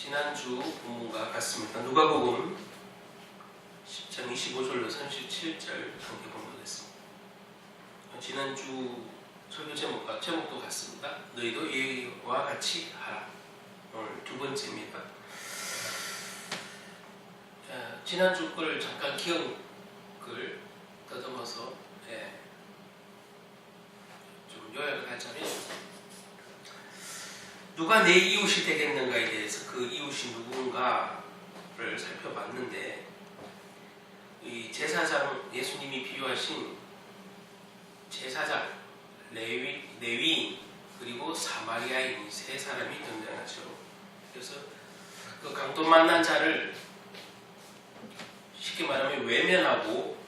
지난주 본문과 같습니다. 누가복음 10장 25절로 37절 함께 공부하겠습니다. 지난주 설교 제목도 같습니다. 너희도 이와 같이 하라. 오늘 두 번째입니다. 지난주 걸 잠깐 기억을 더듬어서 좀 요약을 하자면, 누가 내 이웃이 되겠는가에 대해서 그 이웃이 누군가를 살펴봤는데, 이 제사장, 예수님이 비유하신 제사장, 레위인, 그리고 사마리아인 세 사람이 등장하죠. 그래서 그 강도 만난 자를 쉽게 말하면 외면하고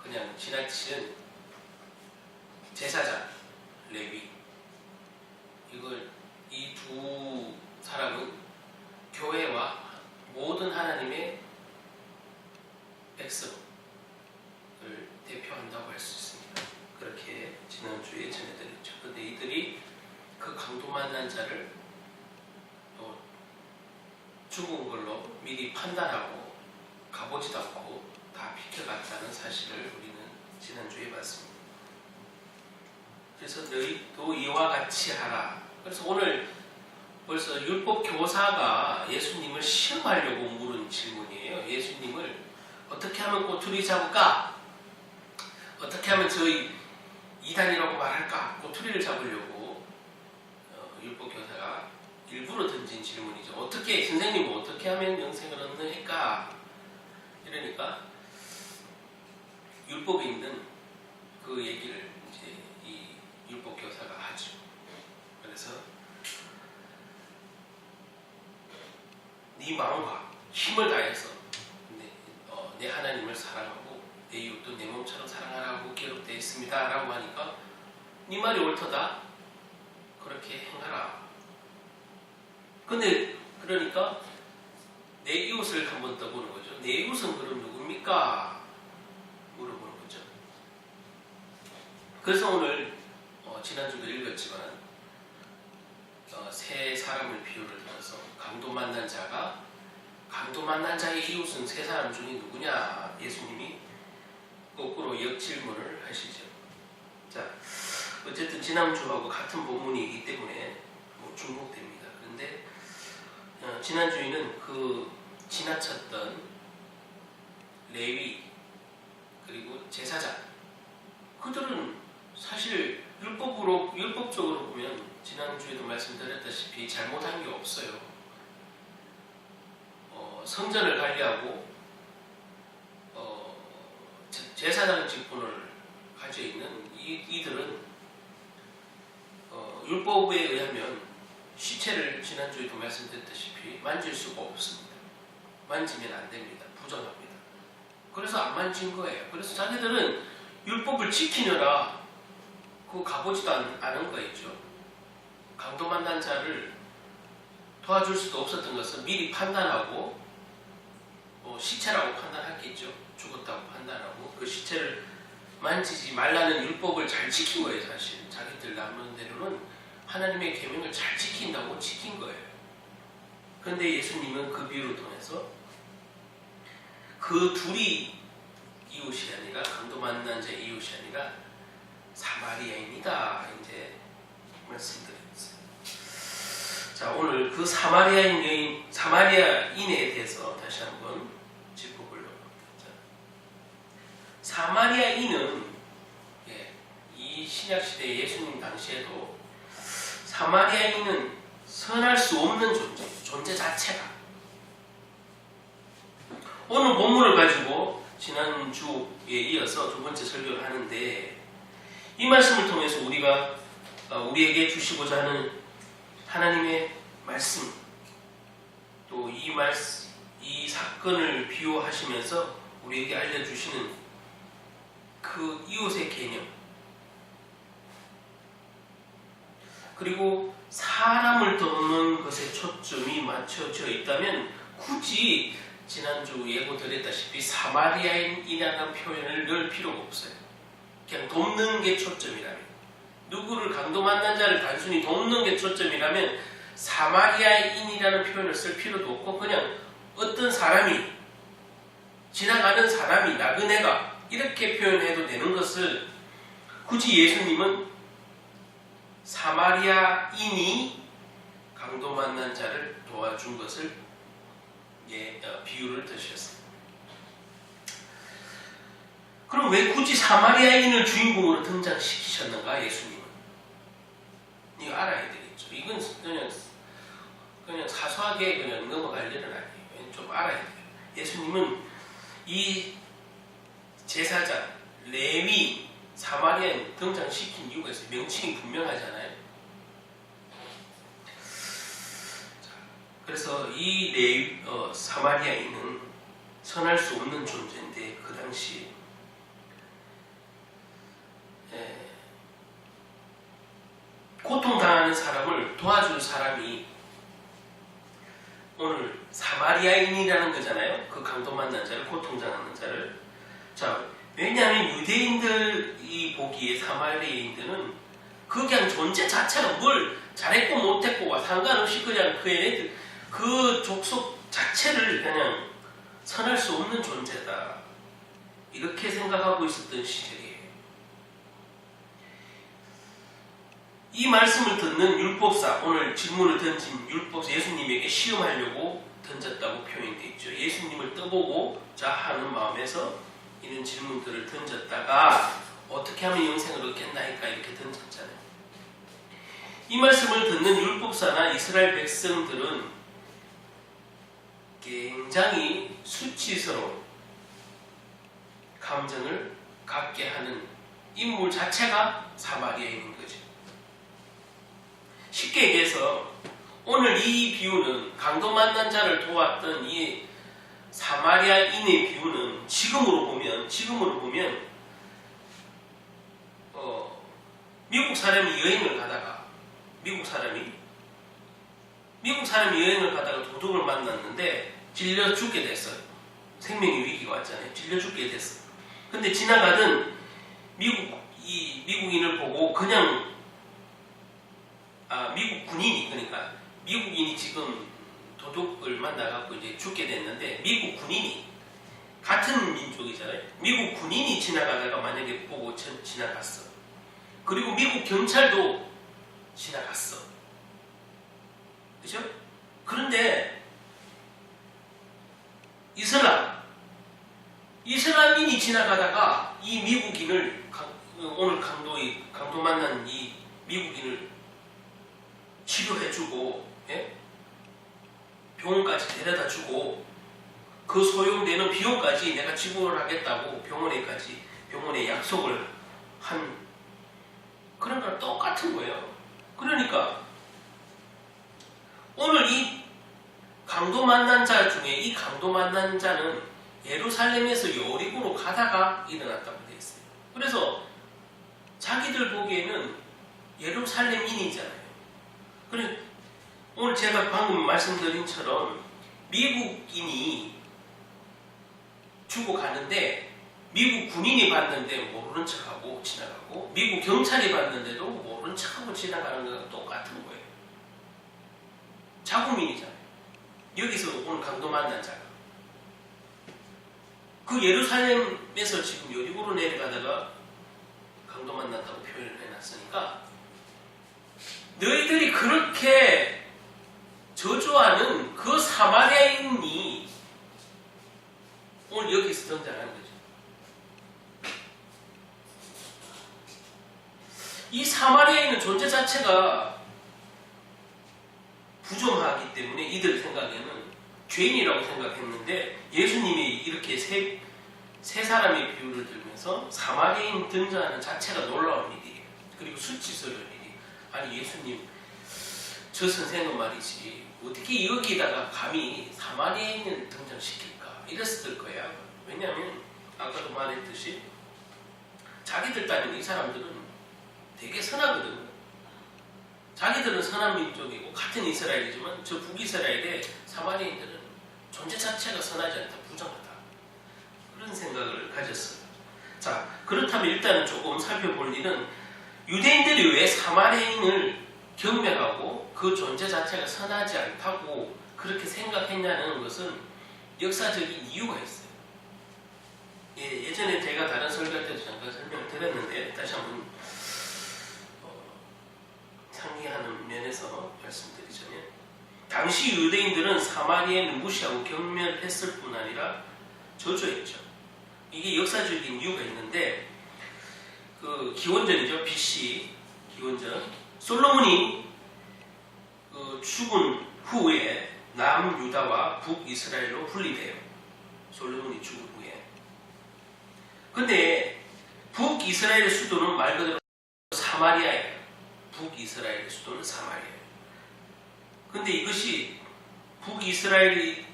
그냥 지나치는 제사장, 레위, 이 두 사람은 교회와 모든 하나님의 백성을 대표한다고 할 수 있습니다. 그렇게 지난주에 전해드렸죠. 그런데 이들이 그 강도 만난 자를 또 죽은 걸로 미리 판단하고 가보지도 않고 다 비켜갔다는 사실을 우리는 지난주에 봤습니다. 그래서 너희도 이와 같이 하라. 그래서 오늘 벌써 율법 교사가 예수님을 시험하려고 물은 질문이에요. 예수님을 어떻게 하면 꼬투리 잡을까? 어떻게 하면 저희 이단이라고 말할까? 꼬투리를 잡으려고 율법 교사가 일부러 던진 질문이죠. 어떻게, 선생님 어떻게 하면 영생을 얻는까? 이러니까 율법에 있는 그 얘기를 이제 이 율법 교사가 하죠. 그래서 네 마음과 힘을 다해서 내 하나님을 사랑하고 내 이웃도 내 몸처럼 사랑하라고 기록되어 있습니다 라고 하니까, 네 말이 옳더다, 그렇게 행하라. 근데 그러니까 내 이웃을 한번 더 보는 거죠. 내 이웃은 그럼 누굽니까? 물어보는 거죠. 그래서 오늘 지난주도 읽었지만 세 사람을 비유를 들어서 강도 만난 자의 이웃은 세 사람 중에 누구냐? 예수님이 거꾸로 역질문을 하시죠. 자, 어쨌든 지난주하고 같은 본문이기 때문에 중복됩니다. 그런데 지난주에는 그 지나쳤던 레위 그리고 제사장, 그들은 사실 율법적으로 보면 지난주에도 말씀드렸다시피 잘못한 게 없어요. 성전을 관리하고 제사장 직분을 가지고 있는 이들은 율법에 의하면 시체를 지난주에도 말씀드렸다시피 만질 수가 없습니다. 만지면 안 됩니다. 부정합니다. 그래서 안 만진 거예요. 그래서 자기들은 율법을 지키느라 그거 가보지도 않은 거였죠. 강도 만난 자를 도와줄 수도 없었던 것을 미리 판단하고 시체라고 판단했겠죠. 죽었다고 판단하고 그 시체를 만지지 말라는 율법을 잘 지킨 거예요. 사실 자기들 나름대로는 하나님의 계명을 잘 지킨다고 지킨 거예요. 그런데 예수님은 그 비유를 통해서 그 둘이 이웃이 아니라, 강도 만난 자의 이웃이 아니라 사마리아인이다 이제 말씀드렸어요. 자, 오늘 그 사마리아인에 대해서 다시 한번 짚어보려고 합니다. 사마리아인은 이 신약시대 예수님 당시에도 사마리아인은 선할 수 없는 존재 자체가. 오늘 본문을 가지고 지난주에 이어서 두 번째 설교를 하는데, 이 말씀을 통해서 우리에게 주시고자 하는 하나님의 말씀, 또 이 사건을 비유하시면서 우리에게 알려주시는 그 이웃의 개념, 그리고 사람을 돕는 것에 초점이 맞춰져 있다면 굳이 지난주 예고드렸다시피 사마리아인이라는 표현을 넣을 필요가 없어요. 그냥 돕는 게 초점이라면, 누구를 강도 만난 자를 단순히 돕는 게 초점이라면 사마리아인이라는 표현을 쓸 필요도 없고 그냥 어떤 사람이, 지나가는 사람이, 나그네가 이렇게 표현해도 되는 것을 굳이 예수님은 사마리아인이 강도 만난 자를 도와준 것을 비유를 드셨습니다. 그럼 왜 굳이 사마리아인을 주인공으로 등장시키셨는가, 예수님은? 이거 알아야 되겠죠. 이건 그냥 사소하게 그냥 넘어갈 일은 아니에요. 좀 알아야 돼요. 예수님은 이 제사장, 레위, 사마리아인 등장시킨 이유가 있어요. 명칭이 분명하잖아요. 그래서 이 사마리아인은 선할 수 없는 존재인데 그 당시 고통당하는 사람을 도와줄 사람이 오늘 사마리아인이라는 거잖아요. 그 강도 만난 자를, 고통당하는 자를. 자, 왜냐하면 유대인들이 보기에 사마리아인들은 그냥 존재 자체가 뭘 잘했고 못했고와 상관없이 그냥 그 족속 자체를 그냥 선할 수 없는 존재다. 이렇게 생각하고 있었던 시절이에요. 이 말씀을 듣는 율법사, 오늘 질문을 던진 율법사, 예수님에게 시험하려고 던졌다고 표현되어 있죠. 예수님을 떠보고 자 하는 마음에서 이런 질문들을 던졌다가 어떻게 하면 영생을 얻겠나이까 이렇게 던졌잖아요. 이 말씀을 듣는 율법사나 이스라엘 백성들은 굉장히 수치스러운 감정을 갖게 하는 인물 자체가 사마리아인인 거죠. 쉽게 얘기해서 오늘 이 비유는 강도 만난 자를 도왔던 이 사마리아인의 비유는 지금으로 보면 미국 사람이 여행을 가다가 미국 사람이 여행을 가다가 도둑을 만났는데 질려 죽게 됐어요. 생명의 위기가 왔잖아요. 질려 죽게 됐어요. 근데 지나가던 미국인을 보고 그냥 미국 군인이, 그러니까 미국인이 지금 도둑을 만나갖고 이제 죽게 됐는데 미국 군인이, 같은 민족이잖아요. 미국 군인이 지나가다가 만약에 보고 지나갔어. 그리고 미국 경찰도 지나갔어. 그죠? 그런데 이슬람인이 지나가다가 이 미국인을, 오늘 강도 만난 이 미국인을 치료해주고, 병원까지 데려다주고, 그 소요되는 비용까지 내가 지불을 하겠다고 병원에 약속을 한 그런 거랑 똑같은 거예요. 그러니까 오늘 이 강도 만난 자 중에 이 강도 만난 자는 예루살렘에서 여리고로 가다가 일어났다고 되어 있어요. 그래서 자기들 보기에는 예루살렘인이잖아요. 그래, 오늘 제가 방금 말씀드린 처럼 미국인이 주고 가는데 미국 군인이 봤는데 모르는 척하고 지나가고 미국 경찰이 봤는데도 모르는 척하고 지나가는 거랑 똑같은 거예요. 자국민이잖아요. 여기서 오늘 강도 만난 자가 그 예루살렘에서 지금 여리고로 내려가다가 강도 만났다고 표현을 해놨으니까 너희들이 그렇게 저주하는 그 사마리아인이 오늘 여기서 등장하는 거죠. 이 사마리아인은 존재 자체가 부정하기 때문에 이들 생각에는 죄인이라고 생각했는데 예수님이 이렇게 세 사람의 비유를 들면서 사마리아인 등장하는 자체가 놀라운 일이에요. 그리고 수치스러운 일이에요. 아니 예수님, 저 선생은 말이지 어떻게 여기다가 감히 사마리아인을 등장시킬까 이랬을 거야. 왜냐하면 아까도 말했듯이 자기들 따위는 이 사람들은 되게 선하거든요. 자기들은 선한 민족이고 같은 이스라엘이지만 저 북이스라엘의 사마리아인들은 존재 자체가 선하지 않다, 부정하다. 그런 생각을 가졌어요. 자, 그렇다면 일단은 조금 살펴볼 일은 유대인들이 왜 사마리아인을 경멸하고 그 존재 자체가 선하지 않다고 그렇게 생각했냐는 것은 역사적인 이유가 있어요. 예전에 제가 다른 설교할 때도 잠깐 설명을 드렸는데 다시 한번 상기하는 면에서 말씀드리자면, 당시 유대인들은 사마리아인을 무시하고 경멸했을 뿐 아니라 저주했죠. 이게 역사적인 이유가 있는데, 그 기원전이죠. BC 기원전. 솔로몬이 죽은 후에 남유다와 북이스라엘로 분리돼요. 솔로몬이 죽은 후에. 근데 북이스라엘의 수도는 말 그대로 사마리아예요. 북이스라엘의 수도는 사마리아예요. 근데 이것이 북이스라엘이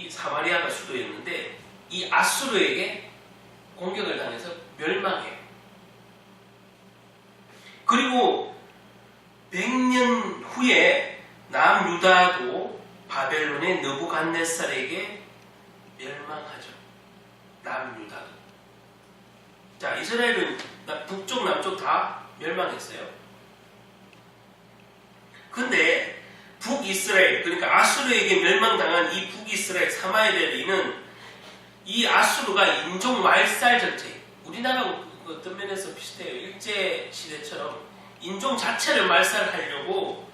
사마리아가 수도였는데 이 아수르에게 공격을 당해서 멸망해요. 그리고 100년 후에 남유다도 바벨론의 느부갓네살에게 멸망하죠. 남유다도. 자, 이스라엘은 북쪽 남쪽 다 멸망했어요. 근데 북이스라엘, 그러니까 아수르에게 멸망당한 이 북이스라엘 사마리아인은 이 아수르가 인종 말살 정책, 우리나라하고 어떤 면에서 비슷해요. 일제 시대처럼 인종 자체를 말살하려고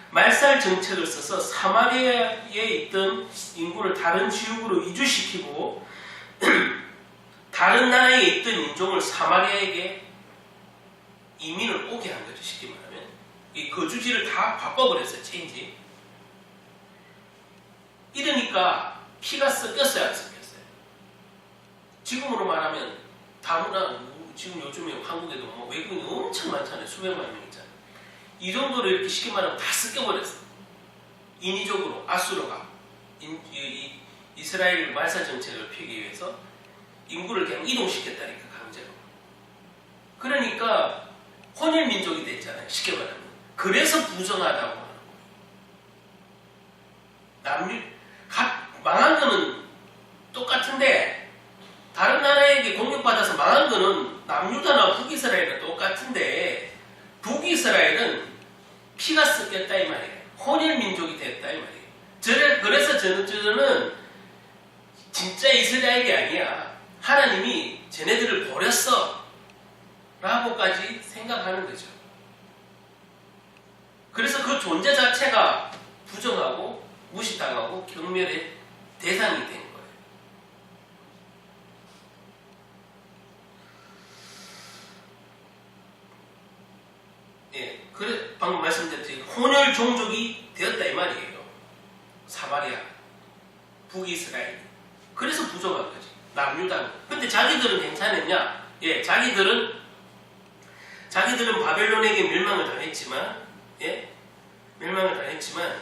말살 정책을 써서 사마리아에 있던 인구를 다른 지역으로 이주시키고 다른 나라에 있던 인종을 사마리아에게 이민을 오게 한 거죠. 쉽게 말하면 이 거주지를 다 바꿔버렸어요. 체인지. 이러니까 피가 섞였어요, 안 섞였어요? 지금으로 말하면 다문화, 지금 요즘에 한국에도 뭐 외국인이 엄청 많잖아요. 수백만 명 있잖아요. 이 정도로 이렇게 쉽게 말하면 다 섞여버렸어. 인위적으로 아수르가 이스라엘 말살 정책을 펴기 위해서 인구를 그냥 이동시켰다니까, 강제로. 그러니까 혼혈민족이 됐잖아요. 쉽게 말하면. 그래서 부정하다고 하는 거예요. 망한 거는 똑같은데 다른 나라에게 공격받아서 망한 거는 남유다나 북이스라엘은 똑같은데 북이스라엘은 피가 섞였다 이 말이에요. 혼혈민족이 됐다 이 말이에요. 그래서 저는 진짜 이스라엘이 아니야. 하나님이 쟤네들을 버렸어 라고까지 생각하는 거죠. 그래서 그 존재 자체가 부정하고 무시당하고 경멸의 대상이 된 거예요. 예, 그래 방금 말씀드렸듯이 혼혈 종족이 되었다 이 말이에요. 사마리아, 북이스라엘. 그래서 부정한 거지. 남유다는. 근데 자기들은 괜찮았냐? 예, 자기들은 바벨론에게 멸망을 당했지만, 멸망을 당했지만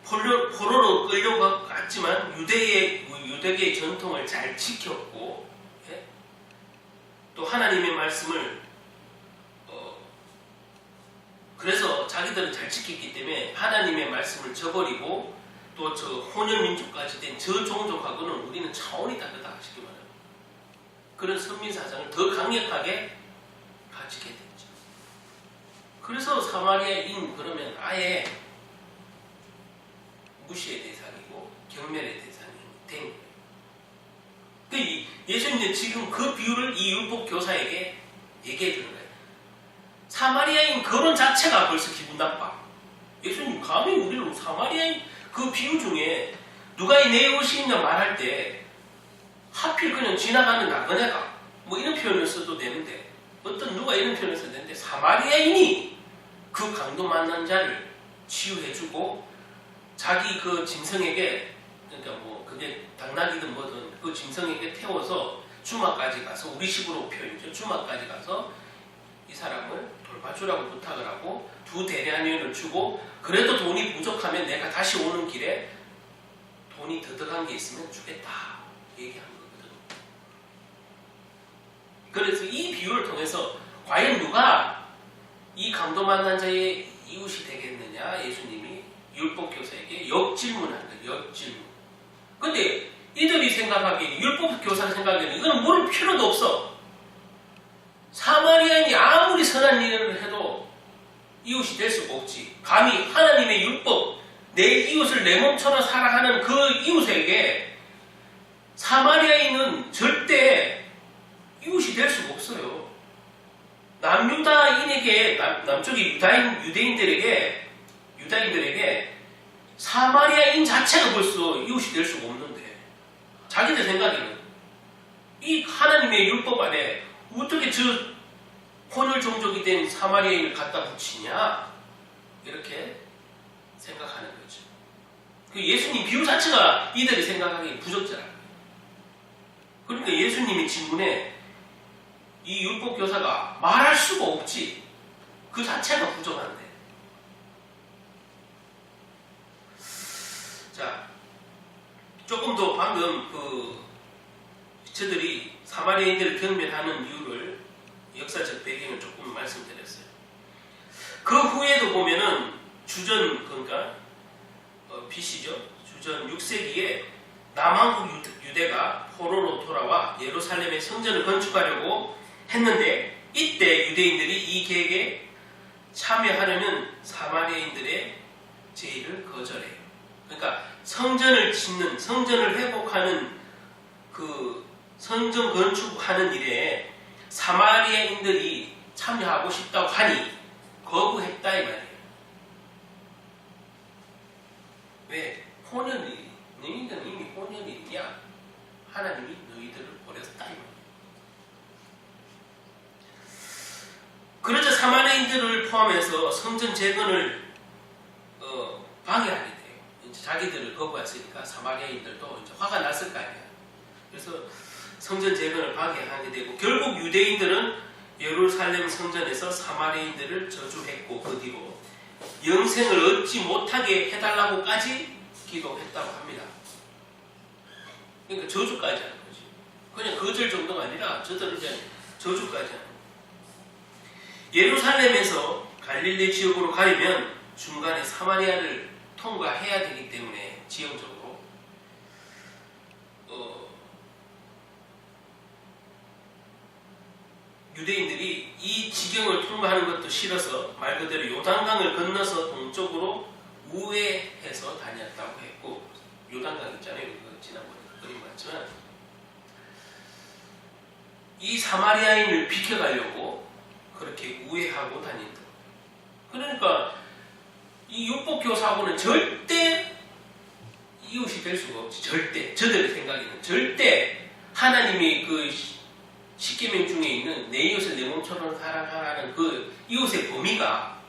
포로로 끌려갔지만 유대계의 전통을 잘 지켰고, 또 하나님의 말씀을 그래서 자기들은 잘 지켰기 때문에 하나님의 말씀을 저버리고 또 저 혼혈민족까지 된 저 종족하고는 우리는 차원이 다르다 쉽게 말하면 그런 선민사상을 더 강력하게 가지게 됐죠. 그래서 사마리아인 그러면 아예 무시의 대상이고 경멸의 대상이 된 거예요. 예수님은 지금 그 비유를 이 율법 교사에게 얘기해 주는 거예요. 사마리아인 거론 자체가 벌써 기분 나빠. 예수님 감히 우리를 사마리아인 그 비유 중에 누가 내 옷이냐 말할 때 하필 그냥 지나가는 나그네가 뭐 이런 표현을 써도 되는데 누가 이런 표현을 써도 되는데 사마리아인이 그 강도 만난 자를 치유해주고 자기 그 짐승에게 그러니까 뭐 그게 당나귀든 뭐든 그 짐승에게 태워서 주마까지 가서 우리식으로 표현이죠. 주마까지 가서 이 사람을 돌봐주라고 부탁을 하고 2데나리온을 주고 그래도 돈이 부족하면 내가 다시 오는 길에 돈이 더덕한 게 있으면 주겠다 얘기한 거거든. 그래서 이 비유를 통해서 과연 누가 이 강도 만난 자의 이웃이 되겠느냐 예수님이 율법교사에게 역질문한 거예요. 역질문. 근데 이들이 생각하기에 율법교사가 생각하기에는 이거는 물을 필요도 없어. 사마리아인이 아무리 선한 일을 해도 이웃이 될 수가 없지. 감히 하나님의 율법, 내 이웃을 내 몸처럼 사랑하는 그 이웃에게 사마리아인은 절대 이웃이 될 수가 없어요. 남유다인에게, 남쪽의 유다인들에게 사마리아인 자체가 벌써 이웃이 될 수가 없는데, 자기들 생각에는 이 하나님의 율법 안에 어떻게 저 혼혈 종족이 된 사마리아인을 갖다 붙이냐, 이렇게 생각하는 거죠. 그 예수님 비유 자체가 이들이 생각하기에 부적절한 거예요. 그러니까 예수님의 질문에 이 율법 교사가 말할 수가 없지. 그 자체가 부정한데. 자, 조금 더 방금 저들이 사마리아인들을 경멸하는 이유를, 역사적 배경을 조금 말씀드렸어요. 그 후에도 보면은 그러니까 BC죠. 주전 6세기에 남한국 유대가 포로로 돌아와 예루살렘의 성전을 건축하려고 했는데, 이때 유대인들이 이 계획에 참여하려는 사마리아인들의 제의를 거절해요. 그러니까 성전을 짓는, 성전을 회복하는 그 성전 건축하는 일에 사마리아인들이 참여하고 싶다고 하니 거부했다 이 말이에요. 왜? 혼연일이, 너희들은 이미 혼연일이냐? 하나님이 너희들을 버렸다 이 말이에요. 그러자 사마리아인들을 포함해서 성전 재건을 방해하게 돼요. 이제 자기들을 거부했으니까 사마리아인들도 이제 화가 났을 거 아니에요. 그래서 성전 재건을 방해하게 되고, 결국 유대인들은 예루살렘 성전에서 사마리아인들을 저주했고, 그 뒤로 영생을 얻지 못하게 해달라고까지 기도했다고 합니다. 그러니까 저주까지 하는 거지. 그냥 거절 정도가 아니라 저들은 이제 저주까지 하는 거예요. 예루살렘에서 갈릴리 지역으로 가려면 중간에 사마리아를 통과해야 되기 때문에 지형적으로 유대인들이 이 지경을 통과하는 것도 싫어서 말 그대로 요단강을 건너서 동쪽으로 우회해서 다녔다고 했고, 요단강 있잖아요. 지난번에 그림 봤지만, 이 사마리아인을 비켜가려고 그렇게 우회하고 다닌다. 그러니까 이 율법교사하고는 절대 이웃이 될 수가 없지. 절대. 저들의 생각에는 절대 하나님이 그 십계명 중에 있는 내 이웃을 내 몸처럼 사랑하라는 그 이웃의 범위가,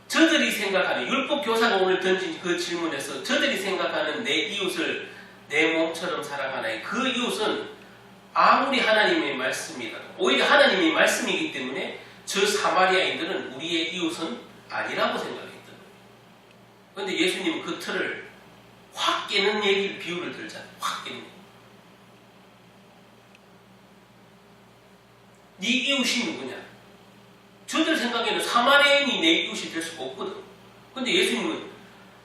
저들이 생각하는, 율법교사가 오늘 던진 그 질문에서 저들이 생각하는 내 이웃을 내 몸처럼 사랑하나의 그 이웃은 아무리 하나님의 말씀이라도, 오히려 하나님의 말씀이기 때문에 저 사마리아인들은 우리의 이웃은 아니라고 생각했던 거예요. 그런데 예수님은 그 틀을 확 깨는 얘기를, 비유를 들잖아요. 확 깨는 얘기. 네 이웃이 누구냐? 저들 생각에는 사마리아인이 내 이웃이 될 수가 없거든. 근데 예수님은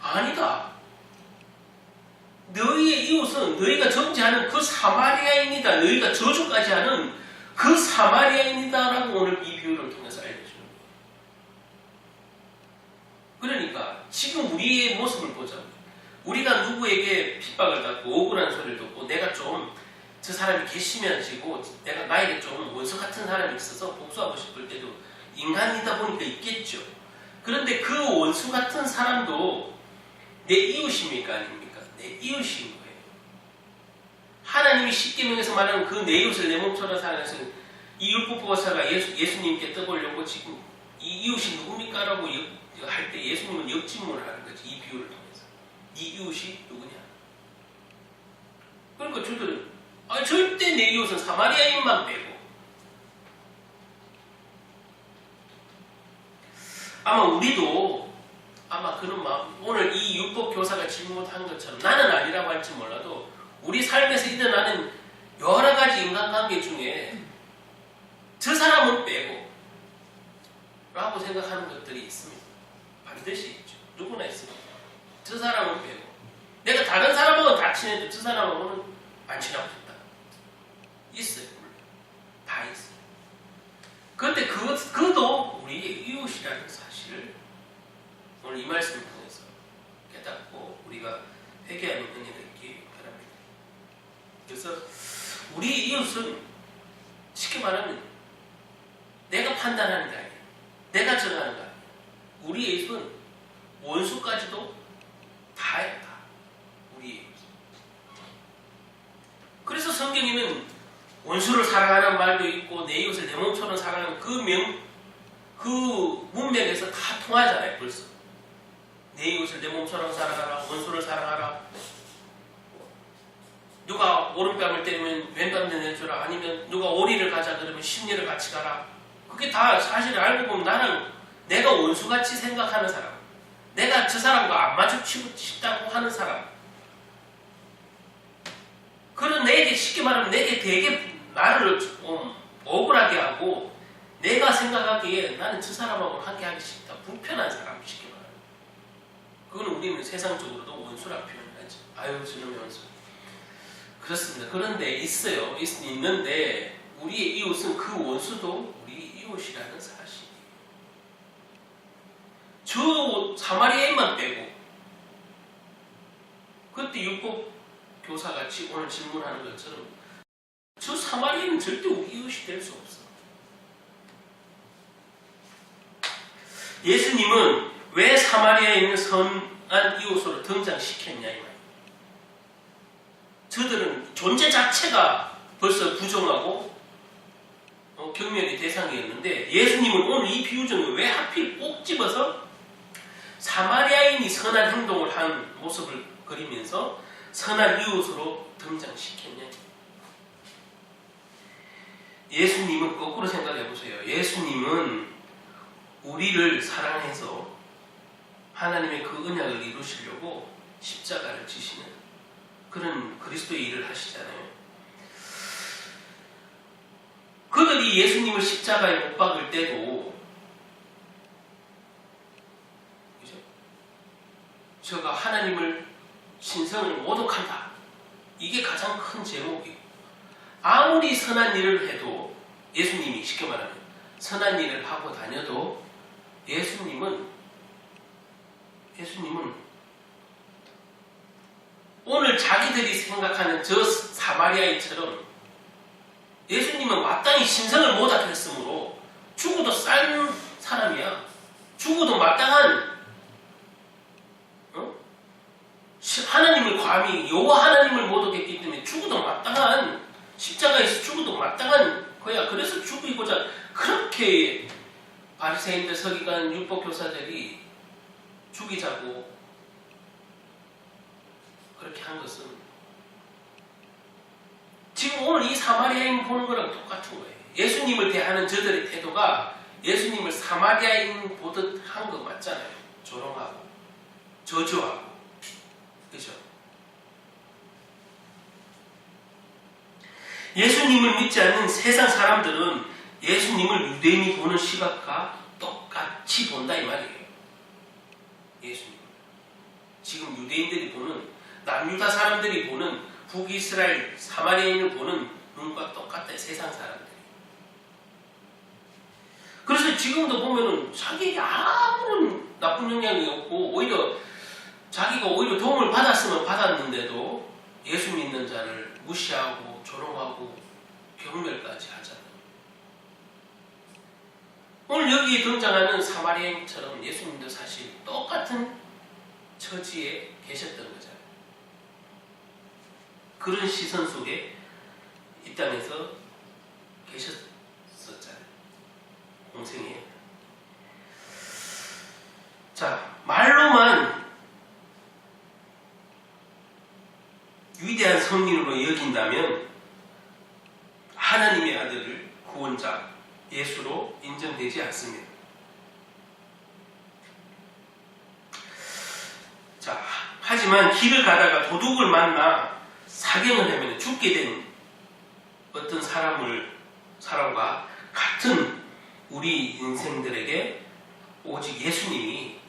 아니다. 너희의 이웃은 너희가 정죄하는 그 사마리아인이다. 너희가 저주까지 하는 그 사마리아인이다라고 오늘 이 비유를 통해서 알려주는 거예요. 그러니까 지금 우리의 모습을 보자. 우리가 누구에게 핍박을 받고 억울한 소리를 듣고, 내가 좀 저 사람이 괘씸해지고 내가 나에게 좀 원수 같은 사람이 있어서 복수하고 싶을 때도 인간이다 보니까 있겠죠. 그런데 그 원수 같은 사람도 내 이웃입니까? 아닙니까? 내 이웃인 거예요. 하나님이 십계명에서 말하는 그 내 이웃을 내 몸처럼 사랑해서, 이 율법교사가 예수님께 떠보려고 지금 이 이웃이 누굽니까? 라고 할 때 예수님은 역질문을 하는 거지. 이 비유를 통해서. 네 이웃이 누구냐? 그러니까 저들은 절대 내 이웃은 사마리아인만 빼고, 아마 우리도 그런 마음, 오늘 이 율법교사가 질문한 것처럼 나는 아니라고 할지 몰라도 우리 삶에서 일어나는 여러 가지 인간관계 중에 저 사람은 빼고 라고 생각하는 것들이 있습니다. 반드시 있죠. 누구나 있습니다. 저 사람은 빼고, 내가 다른 사람하고는 다 친해도 저 사람하고는 안 친하고 싶다. 있어요. 다 있어요. 그런데 그것도 우리의 이웃이라는 사실. 사실을 오늘 이 말씀을 통해서 깨닫고 우리가 회개하는 은혜가 있기 바랍니다. 그래서 우리 이웃은 쉽게 말하면 내가 판단하는 게 아니에요. 내가 정하는 거 아니에요. 우리 이웃은 원수까지도 다예요. 다. 우리 이웃. 그래서 성경에는 원수를 사랑하는 말도 있고 내 이웃을 내 몸처럼 사랑하는 그 문맥에서 다 통하잖아요. 벌써 내 이웃을 내 몸처럼 사랑하라, 원수를 사랑하라. 누가 오른뺨을 때리면 왼뺨도 내주라. 아니면 누가 오리를 가자 그러면 십리를 같이 가라. 그게 다 사실 알고 보면 나는 내가 원수같이 생각하는 사람, 내가 저 사람과 안 마주치고 싶다고 하는 사람, 그런 내게 쉽게 말하면 내게 되게 나를 좀 억울하게 하고 내가 생각하기에 나는 저 사람하고 함께 하기 싫다. 불편한 사람 쉽게 말하면. 그건 우리는 세상적으로도 원수라고 표현하지. 아유 저놈의 원수. 그렇습니다. 그런데 있어요. 있는데 우리의 이웃은 그 원수도 우리 이웃이라는 사실이에요. 저 사마리아인만 빼고 그때 율법 교사같이 오늘 질문하는 것처럼 저 사마리아인은 절대 우리 이웃이 될 수 없어. 예수님은 왜 사마리아에 있는 선한 이웃으로 등장시켰냐 이 말이에요. 저들은 존재 자체가 벌써 부정하고 경멸의 대상이었는데 예수님은 오늘 이 비유 중에 왜 하필 꼭 집어서 사마리아인이 선한 행동을 한 모습을 그리면서 선한 이웃으로 등장시켰냐. 예수님은 거꾸로 생각해 보세요. 예수님은 우리를 사랑해서 하나님의 그 언약을 이루시려고 십자가를 지시는 그런 그리스도의 일을 하시잖아요. 그들이 예수님을 십자가에 못 박을 때도 그죠? 저가 하나님을 신성을 모독한다. 이게 가장 큰 제목이고 아무리 선한 일을 해도 예수님이 쉽게 말하면 선한 일을 하고 다녀도 예수님은 오늘 자기들이 생각하는 저 사마리아인처럼 예수님은 마땅히 신성을 모독했으므로 죽어도 싼 사람이야. 죽어도 마땅한 하나님을 감히 여호와 하나님을 모독했기 때문에 죽어도 마땅한 십자가에서 죽어도 마땅한 거야. 그래서 죽이고자 그렇게 바리새인들, 서기관, 율법교사들이 죽이자고 그렇게 한 것은 지금 오늘 이 사마리아인 보는 거랑 똑같은 거예요. 예수님을 대하는 저들의 태도가 예수님을 사마리아인 보듯 한 거 맞잖아요. 조롱하고 저주하고 그죠? 예수님을 믿지 않는 세상 사람들은 예수님을 유대인이 보는 시각과 똑같이 본다 이 말이에요. 예수님을 지금 유대인들이 보는 남유다 사람들이 보는 북이스라엘 사마리아인을 보는 눈과 똑같다. 세상 사람들이. 그래서 지금도 보면은 자기에게 아무런 나쁜 영향이 없고 오히려 자기가 오히려 도움을 받았으면 받았는데도 예수 믿는 자를 무시하고 조롱하고 경멸까지 하잖아요. 오늘 여기에 등장하는 사마리아인처럼 예수님도 사실 똑같은 처지에 계셨던 거잖아요. 그런 시선 속에 이 땅에서 계셨었잖아요. 공생에. 자, 말로만 위대한 성인으로 여긴다면 하나님의 아들을 구원자 예수로 인정되지 않습니다. 자, 하지만 길을 가다가 도둑을 만나 사경을 하면 죽게 된 어떤 사람과 같은 우리 인생들에게 오직 예수님이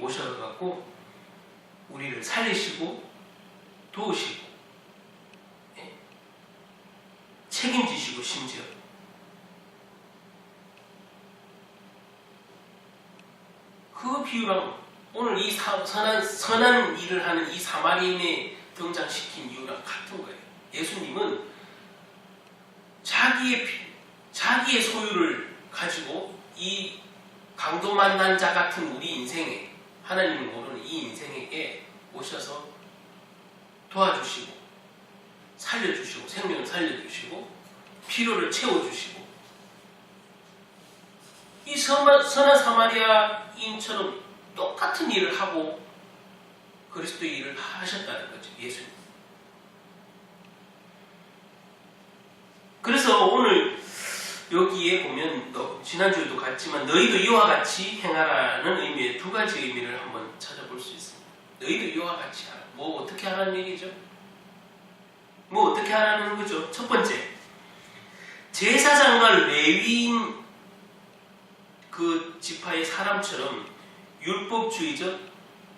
오셔갖고 우리를 살리시고 도우시고 책임지시고 심지어 비유랑 오늘 이 선한 일을 하는 이 사마리아인에 등장시킨 이유랑 같은 거예요. 예수님은 자기의 소유를 가지고 이 강도 만난 자 같은 우리 인생에, 하나님을 모르는 이 인생에게 오셔서 도와주시고 살려주시고 생명을 살려주시고 필요를 채워주시고, 이 선한 사마리아인처럼 똑같은 일을 하고 그리스도의 일을 하셨다는 거죠. 예수님. 그래서 오늘 여기에 보면 지난주에도 갔지만 너희도 이와 같이 행하라는 의미의 두 가지 의미를 한번 찾아볼 수 있습니다. 너희도 이와 같이 하라. 뭐 어떻게 하라는 얘기죠? 뭐 어떻게 하라는 거죠? 첫 번째, 제사장과 레위인 그 지파의 사람처럼 율법주의적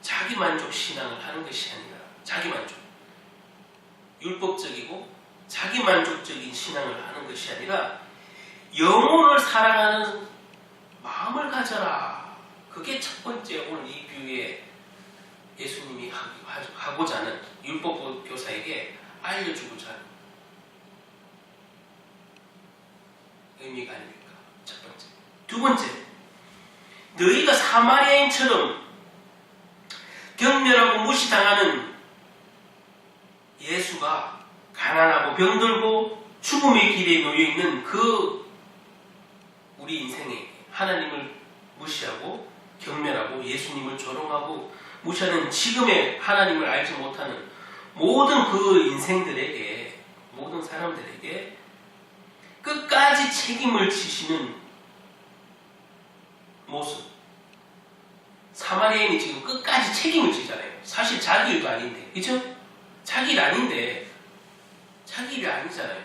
자기만족 신앙을 하는 것이 아니라, 자기만족, 율법적이고 자기만족적인 신앙을 하는 것이 아니라 영혼을 사랑하는 마음을 가져라. 그게 첫 번째 오늘 이 비유에 예수님이 하고자 하는, 율법 교사에게 알려주고자 하는 의미가 아닙니까? 첫 번째. 두 번째, 너희가 사마리아인처럼 경멸하고 무시당하는 예수가 가난하고 병들고 죽음의 길에 놓여있는 그 우리 인생에 하나님을 무시하고 경멸하고 예수님을 조롱하고 무시하는 지금의 하나님을 알지 못하는 모든 그 인생들에게, 모든 사람들에게 끝까지 책임을 지시는 모습. 사마리아인이 지금 끝까지 책임을 지잖아요. 사실 자기 일도 아닌데, 그죠? 자기 일 아닌데, 자기 일이 아니잖아요.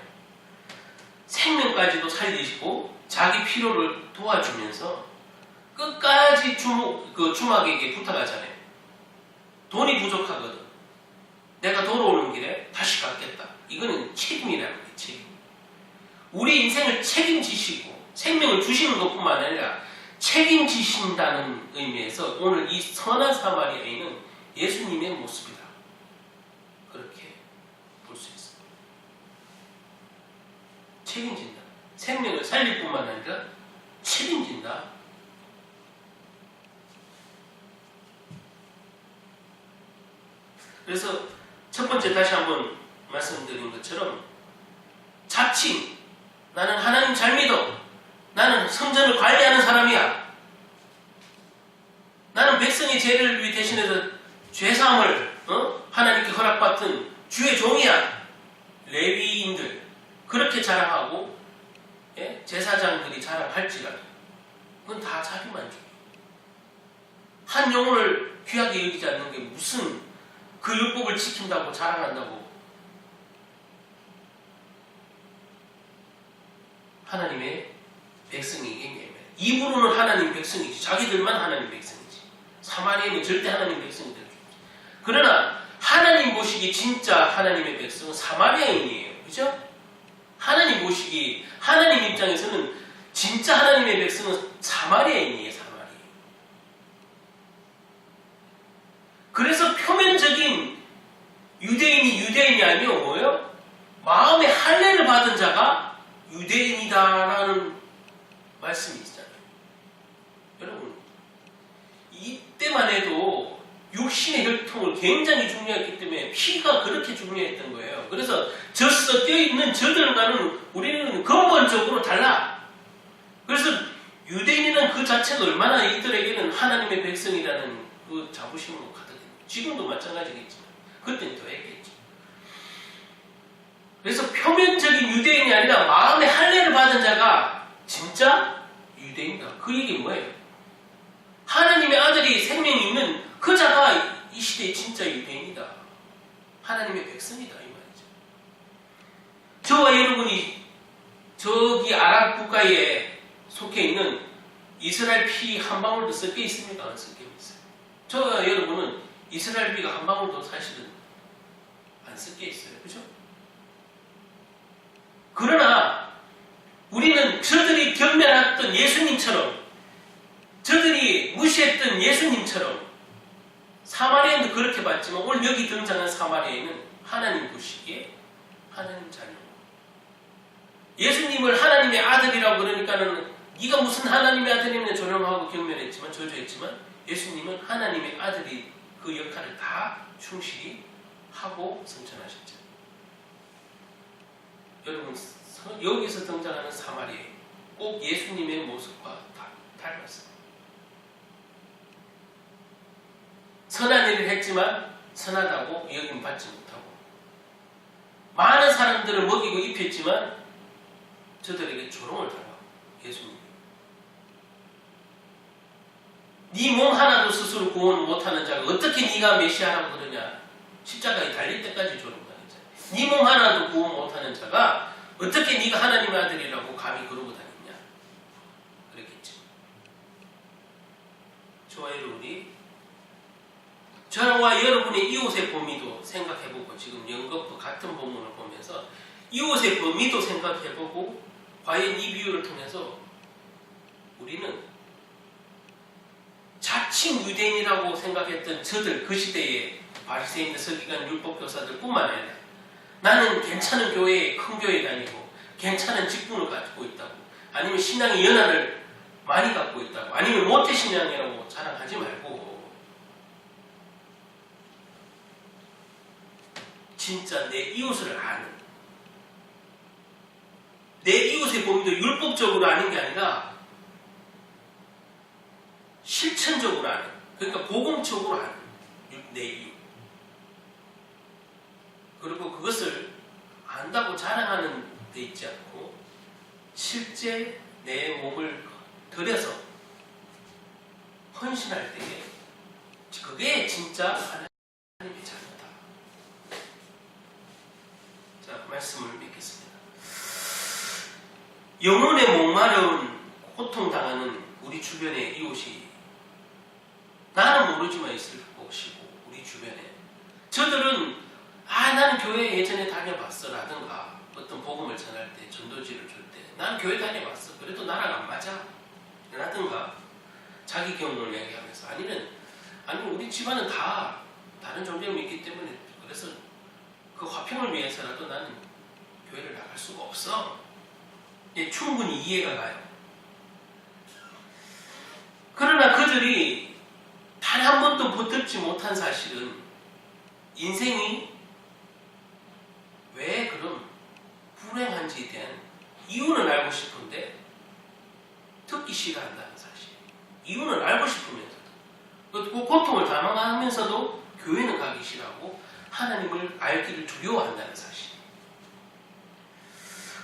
생명까지도 살리시고 자기 필요를 도와주면서 끝까지 주막에게 부탁하잖아요. 돈이 부족하거든. 내가 돌아오는 길에 다시 갚겠다. 이거는 책임이라는 거예요. 책임. 우리 인생을 책임지시고 생명을 주시는 것뿐만 아니라 책임지신다는 의미에서 오늘 이 선한 사마리아인은 예수님의 모습이다. 그렇게 볼 수 있습니다. 책임진다. 생명을 살릴 뿐만 아니라 책임진다. 그래서 첫 번째 다시 한번 말씀드린 것처럼 자칭, 나는 하나님 잘 믿어. 나는 성전을 관리하는 사람이야. 나는 백성의 죄를 위해 대신해서 죄사함을 하나님께 허락받은 주의 종이야. 레위인들 그렇게 자랑하고, 예? 제사장들이 자랑할지라도 그건 다 자기만족. 한 영혼을 귀하게 여기지 않는 게 무슨 그 율법을 지킨다고 자랑한다고 하나님의 백성이기 때문에. 입으로는 하나님 백성이지, 자기들만 하나님 백성이지. 사마리아는 절대 하나님 백성이 될 수 없지. 그러나 하나님 보시기 진짜 하나님의 백성은 사마리아인이에요. 그죠? 하나님 보시기, 하나님 입장에서는 진짜 하나님의 백성은 사마리아인이에요. 사마리아. 그래서 표면적인 유대인이 아니요 뭐예요? 마음의 할례를 받은 자가 유대인이다라는 말씀이 있잖아요. 여러분, 이때만 해도 육신의 혈통을 굉장히 중요했기 때문에 피가 그렇게 중요했던 거예요. 그래서 젖서 떼어있는 저들과는 우리는 근본적으로 달라. 그래서 유대인이라는 그 자체가 얼마나 이들에게는 하나님의 백성이라는 그 자부심으로 가득해요. 지금도 마찬가지겠지만 그때는 더 했겠죠. 그래서 표면적인 유대인이 아니라 마음의 할례를 받은 자가 진짜 유대인이다. 그 얘기 뭐예요? 하나님의 아들이 생명이 있는 그 자가 이 시대의 진짜 유대인이다. 하나님의 백성이다. 이 말이죠. 저와 여러분이 저기 아랍 국가에 속해 있는 이스라엘 피 한 방울도 섞여 있습니까? 안 섞여 있어요. 저와 여러분은 이스라엘 피가 한 방울도 사실은 안 섞여 있어요. 그죠? 그러나 우리는 저들이 경멸했던 예수님처럼, 저들이 무시했던 예수님처럼 사마리아인도 그렇게 봤지만 오늘 여기 등장한 사마리아인은 하나님 보시기에 하나님 자녀. 예수님을 하나님의 아들이라고 그러니까는 네가 무슨 하나님의 아들이면 조롱하고 경멸했지만 저주했지만 예수님은 하나님의 아들이 그 역할을 다 충실히 하고 성천하셨죠. 여러분 여기서 등장하는 사마리아인 꼭 예수님의 모습과 닮았습니다. 선한 일을 했지만 선하다고 여김 받지 못하고 많은 사람들을 먹이고 입혔지만 저들에게 조롱을 당하고 예수님 네 몸 하나도 스스로 구원 못하는 자가 어떻게 네가 메시아라고 그러냐. 십자가에 달릴 때까지 조롱당했잖아요. 네 몸 하나도 구원 못하는 자가 어떻게 네가 하나님의 아들이라고 감히 그러고 다녔냐. 그랬겠죠. 저와 저와 여러분의 이웃의 범위도 생각해보고 지금 연극도 같은 본문을 보면서 이웃의 범위도 생각해보고 과연 이 비유를 통해서 우리는 자칭 유대인이라고 생각했던 저들 그 시대의 바리새인들 서기관 율법교사들 뿐만 아니라 나는 괜찮은 교회에 큰 교회 다니고 괜찮은 직분을 가지고 있다고 아니면 신앙의 연한을 많이 갖고 있다고 아니면 모태신앙이라고 자랑하지 말고 진짜 내 이웃을 아는 내 이웃의 범위도 율법적으로 아는 게 아니라 실천적으로 아는 그러니까 복음적으로 아는 내 이웃 그리고 그것을 안다고 자랑하는 데 있지 않고 실제 내 몸을 들여서 헌신할 때에 그게 진짜 하나님의 자녀다. 자, 말씀을 믿겠습니다. 영혼의 목마른 고통당하는 우리 주변의 이웃이 나는 모르지만 있을 것이고 우리 주변에 저들은 나는 교회 예전에 다녀봤어 라든가 어떤 복음을 전할 때 전도지를 줄 때 나는 교회 다녀봤어 그래도 나랑 안 맞아 라든가 자기 경험을 얘기하면서 아니면 우리 집안은 다 다른 종교를 믿기 때문에 그래서 그 화평을 위해서라도 나는 교회를 나갈 수가 없어. 예, 충분히 이해가 가요. 그러나 그들이 단 한 번도 붙들지 못한 사실은 인생이 왜 그럼 불행한지에 대한 이유는 알고 싶은데 듣기 싫어한다는 사실. 이유는 알고 싶으면서도 그 고통을 당하면서도 교회는 가기 싫어하고 하나님을 알기를 두려워한다는 사실.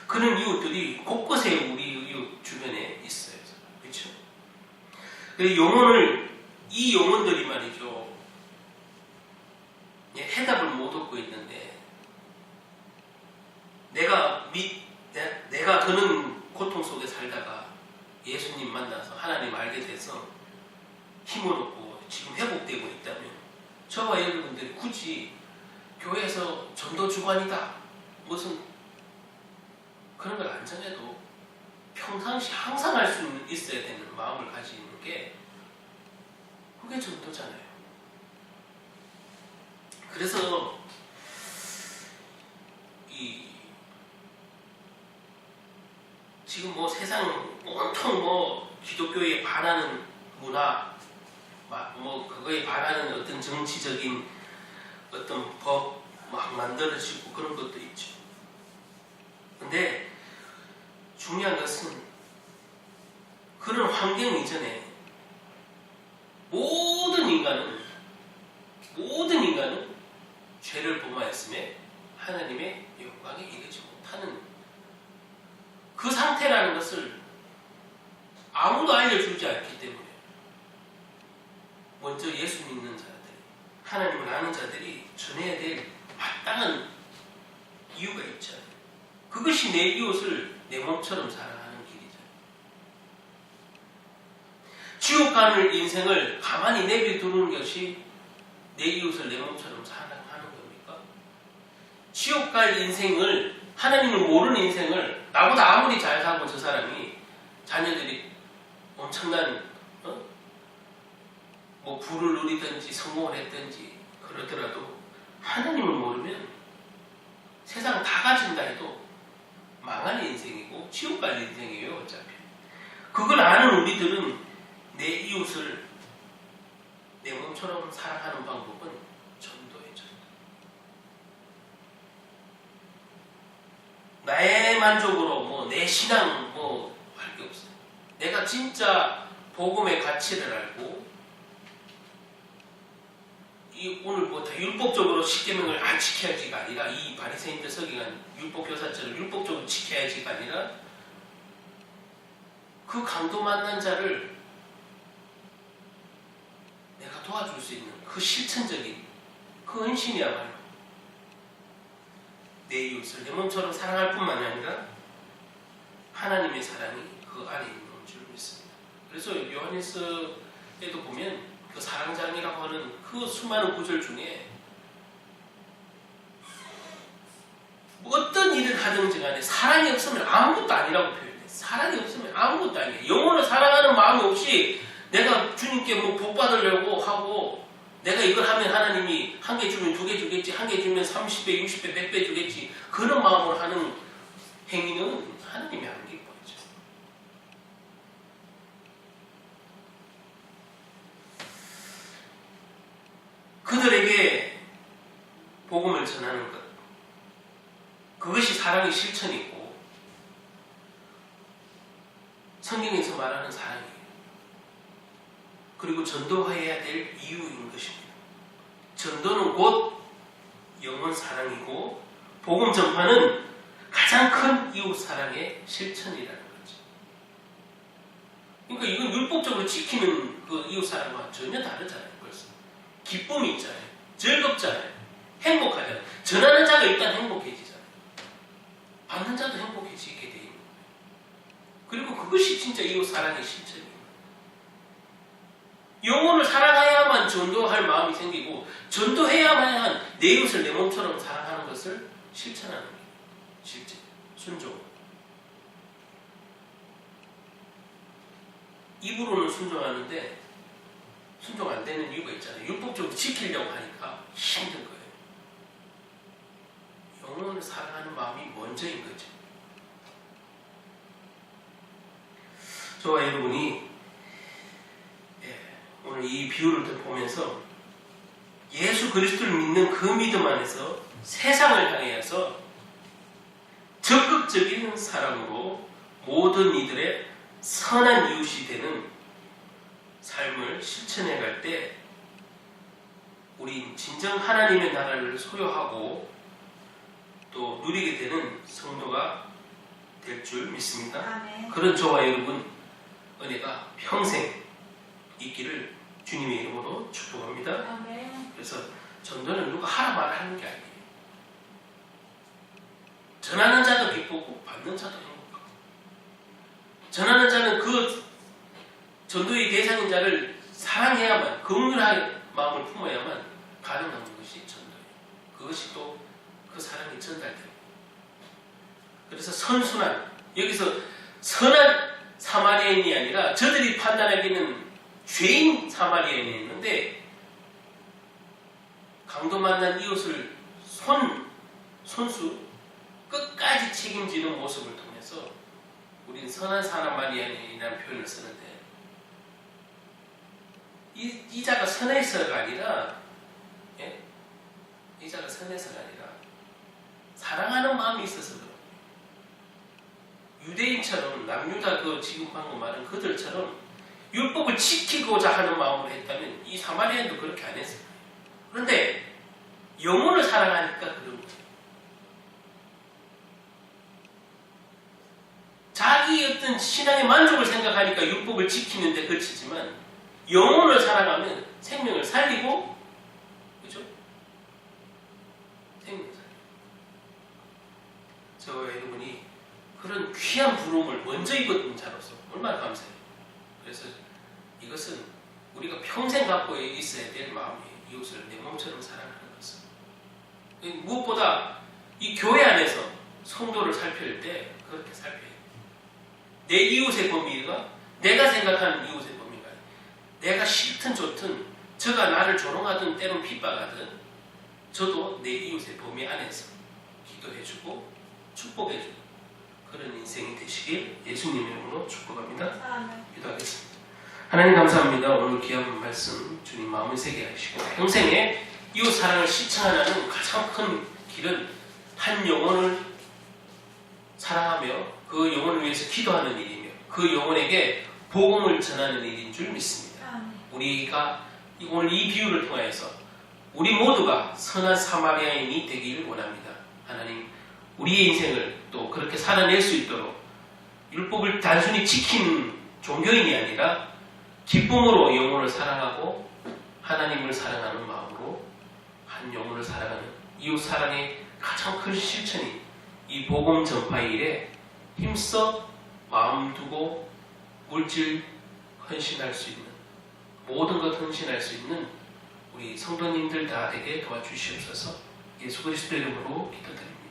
그런 이웃들이 곳곳에 우리 이웃 주변에 있어요. 그렇죠? 이 영혼들이 말이죠. 해답을 못 얻고 있는데 내가 그런 고통 속에 살다가 예수님 만나서 하나님 알게 돼서 힘을 얻고 지금 회복되고 있다면 저와 여러분들이 굳이 교회에서 전도 주관이다 무슨 그런 걸 안 정해도 평상시 항상 할 수 있어야 되는 마음을 가지는 게 그게 전도잖아요. 그래서 지금 세상 온통 기독교에 반하는 문화, 그거에 반하는 어떤 정치적인 어떤 법 막 만들어지고 그런 것도 있죠. 근데 중요한 것은 그런 환경 이전에 모든 인간은 죄를 범하였음에 하나님의 영광에 이르지 못하는 그 상태라는 것을 아무도 알려주지 않기 때문에 먼저 예수 믿는 자들, 하나님을 아는 자들이 전해야 될 마땅한 이유가 있잖아요. 그것이 내 이웃을 내 몸처럼 사랑하는 길이죠. 지옥 가는 인생을 가만히 내비두는 것이 내 이웃을 내 몸처럼 사랑하는 겁니까? 지옥 갈 인생을 하나님을 모르는 인생을 나보다 아무리 잘 살고 저 사람이 자녀들이 엄청난 뭐 부를 누리든지 성공을 했든지 그러더라도 하나님을 모르면 세상 다 가진다 해도 망하는 인생이고 지옥 갈 인생이에요. 어차피 그걸 아는 우리들은 내 이웃을 내 몸처럼 사랑하는 방법은 전도예요. 전도. 나의 만족으로 뭐 내 신앙 뭐 할 게 없어요. 내가 진짜 복음의 가치를 알고 오늘 뭐 다 율법적으로 십계명을 안 지켜야지가 아니라 이 바리새인들 서기관 율법 교사처럼 율법적으로 지켜야지가 아니라 그 강도 만난 자를 내가 도와줄 수 있는 그 실천적인 그 헌신이야말로 내 이웃을 내 몸처럼 사랑할 뿐만 아니라 하나님의 사랑이 그 안에 있는 줄 믿습니다. 그래서 요한일서에도 보면 그 사랑장이라고 하는 그 수많은 구절 중에 어떤 일을 하든지 간에 사랑이 없으면 아무것도 아니라고 표현해요. 사랑이 없으면 아무것도 아니에요. 영혼을 사랑하는 마음이 없이 내가 주님께 뭐 복 받으려고 하고 내가 이걸 하면 하나님이 한 개 주면 두 개 주겠지, 한 개 주면 30배, 60배, 100배 주겠지, 그런 마음으로 하는 행위는 하나님이 안 기뻐하죠. 그들에게 복음을 전하는 것, 그것이 사랑의 실천이고 성경에서 말하는 사랑이에요. 그리고 전도해야 될 이유인 것입니다. 전도는 곧 영혼 사랑이고 복음 전파는 가장 큰 이웃 사랑의 실천이라는 거죠. 그러니까 이건 율법적으로 지키는 그 이웃 사랑과 전혀 다르잖아요. 벌써 기쁨이 있잖아요. 즐겁잖아요. 행복하잖아요. 전하는 자가 일단 행복해지잖아요. 받는 자도 행복해지게 돼 있는 거예요. 그리고 그것이 진짜 이웃 사랑의 실천이에요. 영혼을 사랑해야만 전도할 마음이 생기고 전도해야만 내 이웃을 내 몸처럼 사랑하는 것을 실천하는 거예요. 실제 순종. 입으로는 순종하는데 순종 안 되는 이유가 있잖아요. 율법적으로 지키려고 하니까 힘든 거예요. 영혼을 사랑하는 마음이 먼저인 거죠. 저와 여러분이 오늘 이 비유를 보면서 예수 그리스도를 믿는 그 믿음 안에서 세상을 향해서 적극적인 사랑으로 모든 이들의 선한 이웃이 되는 삶을 실천해 갈 때 우리 진정 하나님의 나라를 소유하고 또 누리게 되는 성도가 될 줄 믿습니다. 아멘. 그런 저와 여러분 은혜가 평생 있기를 주님의 이름으로 축복합니다. 아멘. 그래서 전도는 누가 하라 말하는 게 아니에요. 전하는 자도 기쁘고 받는 자도 행복하고 전하는 자는 그 전도의 대상인 자를 사랑해야만 긍휼한 마음을 품어야만 가능한 것이 전도예요. 그것이 또 그 사랑이 전달돼요. 그래서 선순환 여기서 선한 사마리아인이 아니라 저들이 판단하기는 죄인 사마리아인이 있는데 강도 만난 이웃을 손수 끝까지 책임지는 모습을 통해서 우리는 선한 사마리아인이라는 표현을 쓰는데 이 자가 선해서가 아니라 이 자가 선해서가 아니라 사랑하는 마음이 있어서 그래요. 유대인처럼 남유다 그 지금 방금 말한 그들처럼 율법을 지키고자 하는 마음으로 했다면 이 사마리아인도 그렇게 안 했어요. 그런데 영혼을 사랑하니까 그런 거예요. 자기 어떤 신앙의 만족을 생각하니까 율법을 지키는데 그치지만 영혼을 사랑하면 생명을 살리고 그죠? 생명을 살리고 저와 여러분이 그런 귀한 부름을 먼저 입었던 자로서 얼마나 감사해요. 그래서 이것은 우리가 평생 갖고 있어야 될 마음이에요. 이웃을 내 몸처럼 사랑하는 것은. 무엇보다 이 교회 안에서 성도를 살필 때 그렇게 살펴야 해요. 내 이웃의 범위가 내가 생각하는 이웃의 범위가 아니에요. 내가 싫든 좋든 저가 나를 조롱하든 때론 핍박하든 저도 내 이웃의 범위 안에서 기도해주고 축복해주고 그런 인생이 되시길 예수님의 이름으로 축복합니다. 기도하겠습니다. 하나님 감사합니다. 오늘 귀한 말씀 주님 마음을 새게 하시고 평생에 이웃 사랑을 실천하는 가장 큰 길은 한 영혼을 사랑하며 그 영혼을 위해서 기도하는 일이며 그 영혼에게 복음을 전하는 일인 줄 믿습니다. 우리가 오늘 이 비유를 통하여서 우리 모두가 선한 사마리아인이 되기를 원합니다. 하나님, 우리의 인생을 또 그렇게 살아낼 수 있도록 율법을 단순히 지키는 종교인이 아니라 기쁨으로 영혼을 사랑하고 하나님을 사랑하는 마음으로 한 영혼을 사랑하는 이웃 사랑의 가장 큰 실천이 이 복음 전파 일에 힘써 마음 두고 물질 헌신할 수 있는 모든 것 헌신할 수 있는 우리 성도님들 다 되게 도와주시옵소서. 예수 그리스도 이름으로 기도드립니다.